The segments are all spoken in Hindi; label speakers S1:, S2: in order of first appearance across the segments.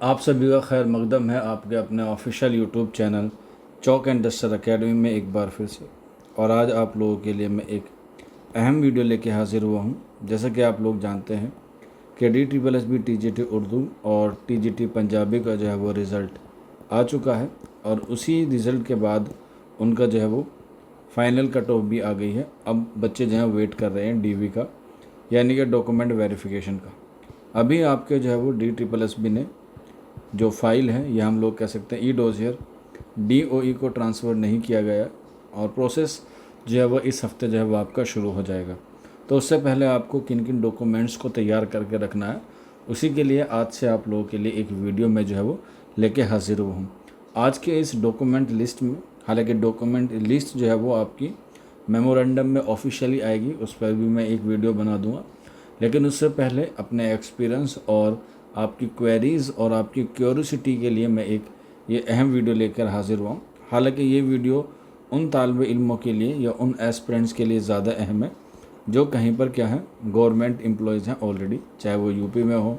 S1: आप सभी का खैर मकदम है आपके अपने official YouTube channel chalk and duster academy में एक बार फिर से। और आज आप लोगों के लिए मैं एक अहम वीडियो लेके हाजिर हुआ हूं। जैसा कि आप लोग जानते हैं कि DSSB TGT उर्दू और TGT पंजाबी का जो है वो रिज़ल्ट आ चुका है और उसी रिज़ल्ट के बाद उनका जो है वो फाइनल कट ऑफ भी आ गई है। अब बच्चे जो हैं वेट कर रहे हैं DV का, यानी कि डॉक्यूमेंट वेरिफिकेशन का। अभी आपके जो है वो DSSB ने जो फाइल है, यह हम लोग कह सकते हैं ई-डोसियर DOE को ट्रांसफ़र नहीं किया गया और प्रोसेस जो है वो इस हफ्ते जो है वो आपका शुरू हो जाएगा। तो उससे पहले आपको किन किन डॉक्यूमेंट्स को तैयार करके रखना है, उसी के लिए आज से आप लोगों के लिए एक वीडियो में जो है वो लेके हाजिर हुआ हूँ। आज के इस डॉक्यूमेंट लिस्ट में, हालांकि डॉक्यूमेंट लिस्ट जो है वो आपकी मेमोरेंडम में ऑफिशियली आएगी, उस पर भी मैं एक वीडियो बना दूंगा। लेकिन उससे पहले अपने एक्सपीरियंस और आपकी क्वेरीज़ और आपकी क्यूरियोसिटी के लिए मैं एक ये अहम वीडियो लेकर हाजिर हुआ हूँ। हालांकि ये वीडियो उन तालिब इल्मों के लिए या उन एस्पिरेंट्स के लिए ज़्यादा अहम है जो कहीं पर क्या है गवर्नमेंट एम्प्लॉयज़ हैं ऑलरेडी, चाहे वो यूपी में हो,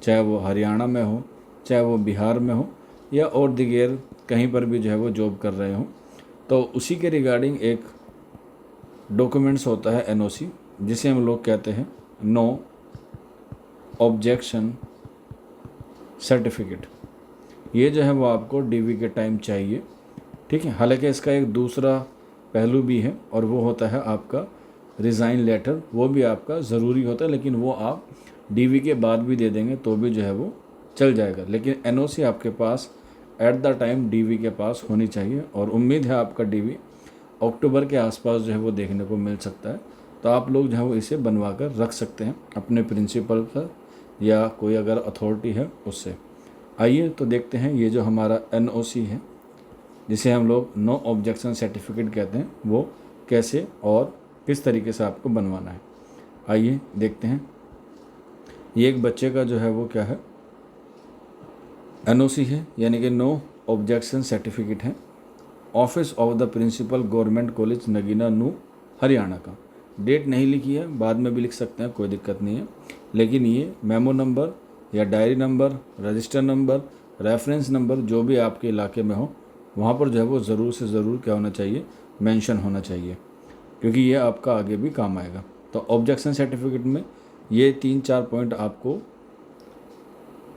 S1: चाहे वो हरियाणा में हो, चाहे वो बिहार में हो या और दिगेर कहीं पर भी जो है वो जॉब कर रहे हों। तो उसी के रिगार्डिंग एक डॉक्यूमेंट्स होता है NOC, जिसे हम लोग कहते हैं नो ऑब्जेक्शन सर्टिफिकेट। ये जो है वो आपको DV के टाइम चाहिए, ठीक है। हालांकि इसका एक दूसरा पहलू भी है और वो होता है आपका रिज़ाइन लेटर। वो भी आपका ज़रूरी होता है, लेकिन वो आप DV के बाद भी दे देंगे तो भी जो है वो चल जाएगा। लेकिन NOC आपके पास एट द टाइम DV के पास होनी चाहिए और उम्मीद है आपका DV अक्टूबर के आसपास जो है वो देखने को मिल सकता है। तो आप लोग जो है वो इसे बनवा कर रख सकते हैं अपने प्रिंसिपल पर या कोई अगर अथॉरिटी है उससे। आइए तो देखते हैं ये जो हमारा NOC है, जिसे हम लोग नो ऑब्जेक्शन सर्टिफिकेट कहते हैं, वो कैसे और किस तरीके से आपको बनवाना है। आइए देखते हैं। ये एक बच्चे का जो है वो क्या है NOC है, यानी कि नो ऑब्जेक्शन सर्टिफिकेट है। Office of the principal government college Nagina Nuh Haryana का। डेट नहीं लिखी है, बाद में भी लिख सकते हैं, कोई दिक्कत नहीं है। लेकिन ये मेमो नंबर या diary number, register number, reference number जो भी आपके इलाके में हो वहाँ पर जो है वो ज़रूर से ज़रूर क्या होना चाहिए, मेंशन होना चाहिए, क्योंकि ये आपका आगे भी काम आएगा। तो ऑब्जेक्शन सर्टिफिकेट में ये 3-4 पॉइंट आपको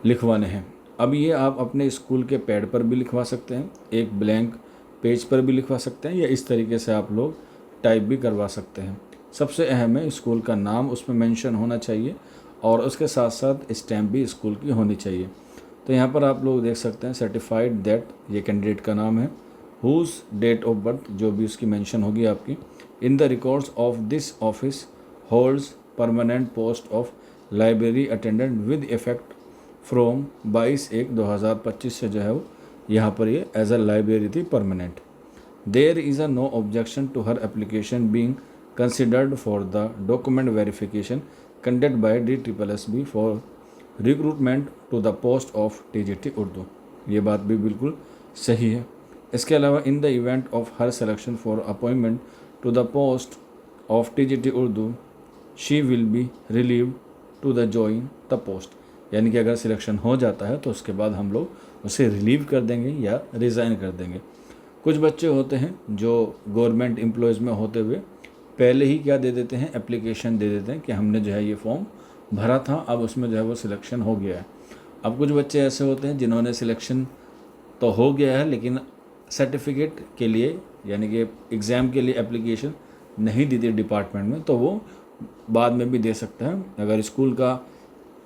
S1: लिखवाने हैं। अब ये आप अपने स्कूल के पैड पर भी लिखवा सकते हैं, एक ब्लैंक पेज पर भी लिखवा सकते हैं, या इस तरीके से आप लोग टाइप भी करवा सकते हैं। सबसे अहम है स्कूल का नाम उसमें मेंशन होना चाहिए और उसके साथ साथ स्टैम्प भी स्कूल की होनी चाहिए। तो यहाँ पर आप लोग देख सकते हैं सर्टिफाइड दैट, ये कैंडिडेट का नाम है, हुज डेट ऑफ बर्थ जो भी उसकी मेंशन होगी आपकी, in the records of this office holds permanent post of library attendant with effect from 22/1/2025 से जो है वो यहाँ पर ये एज अ लाइब्रेरी थी permanent. There is a no objection to her application being considered for the document verification conduct by DSSB for recruitment to the post of TGT Urdu. ये बात भी बिल्कुल सही है। इसके अलावा in the event of her selection for appointment to the post of TGT Urdu she will be relieve to the join the post, यानी कि अगर सिलेक्शन हो जाता है तो उसके बाद हम लोग उसे रिलीव कर देंगे या रिज़ाइन कर देंगे। कुछ बच्चे होते हैं जो गवर्नमेंट एम्प्लॉयज़ में होते हुए पहले ही क्या दे देते हैं, एप्लीकेशन दे देते हैं कि हमने जो है ये फॉर्म भरा था, अब उसमें जो है वो सिलेक्शन हो गया है। अब कुछ बच्चे ऐसे होते हैं जिन्होंने सिलेक्शन तो हो गया है लेकिन सर्टिफिकेट के लिए यानी कि एग्ज़ाम के लिए एप्लीकेशन नहीं दी थी डिपार्टमेंट में, तो वो बाद में भी दे सकता है। अगर स्कूल का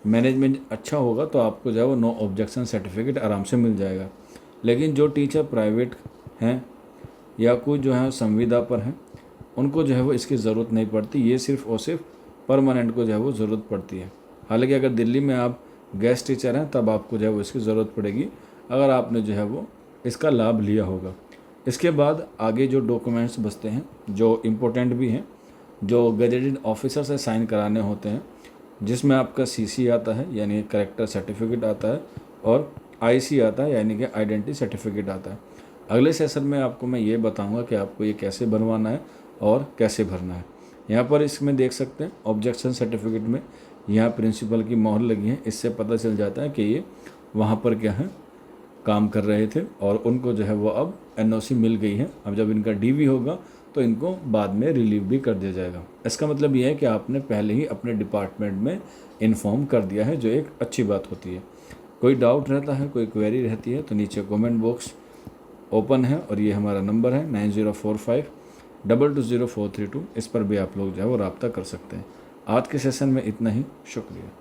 S1: मैनेजमेंट अच्छा होगा तो आपको जो है वो नो ऑब्जेक्शन सर्टिफिकेट आराम से मिल जाएगा। लेकिन जो टीचर प्राइवेट हैं या कोई जो है संविदा पर हैं, उनको जो है वो इसकी ज़रूरत नहीं पड़ती। ये सिर्फ़ और सिर्फ परमानेंट को जो है वो ज़रूरत पड़ती है। हालांकि अगर दिल्ली में आप गेस्ट टीचर हैं तब आपको जो है वो इसकी ज़रूरत पड़ेगी, अगर आपने जो है वो इसका लाभ लिया होगा। इसके बाद आगे जो डॉक्यूमेंट्स बचते हैं जो इम्पोर्टेंट भी हैं, जो गजेटेड ऑफिसर से साइन कराने होते हैं, जिसमें आपका CC आता है यानी करेक्टर सर्टिफिकेट आता है और IC आता है यानी कि आइडेंटिटी सर्टिफिकेट आता है। अगले सेशन में आपको मैं ये बताऊंगा कि आपको ये कैसे बनवाना है और कैसे भरना है। यहाँ पर इसमें देख सकते हैं ऑब्जेक्शन सर्टिफिकेट में यहाँ प्रिंसिपल की मोहर लगी है, इससे पता चल जाता है कि ये वहाँ पर क्या है काम कर रहे थे और उनको जो है वो अब एनओसी मिल गई है। अब जब इनका डीवी होगा तो इनको बाद में रिलीव भी कर दिया जाएगा। इसका मतलब ये है कि आपने पहले ही अपने डिपार्टमेंट में इन्फॉर्म कर दिया है, जो एक अच्छी बात होती है। कोई डाउट रहता है, कोई क्वेरी रहती है तो नीचे कमेंट बॉक्स ओपन है और ये हमारा नंबर है 9045220432। इस पर भी आप लोग जो है वो रब्ता कर सकते हैं। आज के सेशन में इतना ही, शुक्रिया।